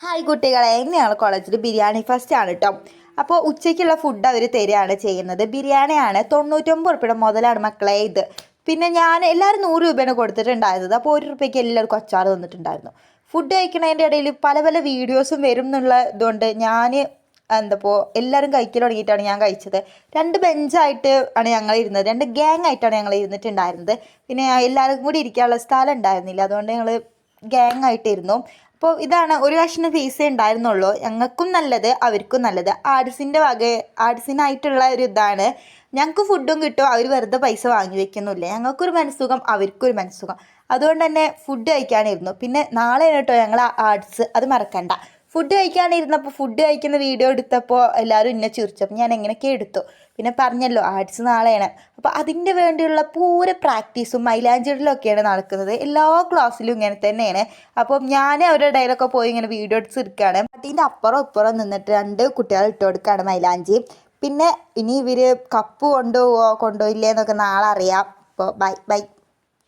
Hi കുട്ടികളെ, ഇന്ന് ഞങ്ങൾ കോളേജിൽ ബിരിയാണി ഫസ്റ്റ് ആണ് കേട്ടോ. അപ്പോൾ ഉച്ചയ്ക്കുള്ള ഫുഡ് അവർ തരികയാണ് ചെയ്യുന്നത്. ബിരിയാണിയാണ്, 99 റുപ്യയുടെ മുതലാണ് മക്കളെ ഇത്. പിന്നെ ഞാൻ എല്ലാവരും 100 രൂപയാണ് കൊടുത്തിട്ടുണ്ടായിരുന്നത്. അപ്പോൾ 1 രൂപയ്ക്ക് എല്ലാവർക്കും അച്ചാർ തന്നിട്ടുണ്ടായിരുന്നു. ഫുഡ് കഴിക്കുന്നതിൻ്റെ ഇടയിൽ പല പല വീഡിയോസും വരും എന്നുള്ള ഇതുകൊണ്ട് ഞാൻ എന്തപ്പോൾ എല്ലാവരും കഴിക്കൽ തുടങ്ങിയിട്ടാണ് ഞാൻ കഴിച്ചത്. 2 ബെഞ്ചായിട്ട് ആണ് ഞങ്ങൾ ഇരുന്നത്, 2 ഗ്യാങ് ആയിട്ടാണ് ഞങ്ങൾ ഇരുന്നിട്ടുണ്ടായിരുന്നത്. പിന്നെ എല്ലാവർക്കും കൂടി ഇരിക്കാനുള്ള സ്ഥലം ഉണ്ടായിരുന്നില്ല, അതുകൊണ്ട് ഞങ്ങൾ ഗ്യാങ് ആയിട്ടിരുന്നു. അപ്പോൾ ഇതാണ്, ഒരു കഷ്ണം പീസേ ഉണ്ടായിരുന്നുള്ളൂ. ഞങ്ങൾക്കും നല്ലത് അവർക്കും നല്ലത്. ആർട്സിനായിട്ടുള്ള ഒരു ഇതാണ്. ഞങ്ങൾക്ക് ഫുഡും കിട്ടും, അവർ വെറുതെ പൈസ വാങ്ങി വെക്കുന്നില്ല. ഞങ്ങൾക്കൊരു മനസ്സുഖം അവർക്കൊരു മനസ്സുഖം, അതുകൊണ്ട് തന്നെ ഫുഡ് കഴിക്കാനിരുന്നു. പിന്നെ നാളെ കേട്ടോ ഞങ്ങൾ ആർട്സ്, അത് മറക്കണ്ട. ഫുഡ് കഴിക്കാനിരുന്നപ്പോൾ ഫുഡ് കഴിക്കുന്ന വീഡിയോ എടുത്തപ്പോൾ എല്ലാവരും എന്നെ ചിരിച്ചപ്പോൾ ഞാൻ എങ്ങനെയൊക്കെ എടുത്തു. പിന്നെ പറഞ്ഞല്ലോ ആർട്സ് നാളെയാണ്. അപ്പോൾ അതിൻ്റെ വേണ്ടിയുള്ള പൂര പ്രാക്ടീസും മൈലാഞ്ചിടലൊക്കെയാണ് നടക്കുന്നത്. എല്ലാ ക്ലാസ്സിലും ഇങ്ങനെ തന്നെയാണ്. അപ്പം ഞാൻ അവരുടെ ഇടയിലൊക്കെ പോയി ഇങ്ങനെ വീഡിയോ എടുത്തിരിക്കുകയാണ്. അതിൻ്റെ അപ്പുറം ഇപ്പുറം നിന്നിട്ട് 2 കുട്ടികൾ ഇട്ട് കൊടുക്കുകയാണ് മൈലാഞ്ചി. പിന്നെ ഇനി ഇവർ കപ്പ് കൊണ്ടുപോകുമോ കൊണ്ടുപോയില്ലേ എന്നൊക്കെ നാളെ അറിയാം. അപ്പോൾ ബൈ ബൈ.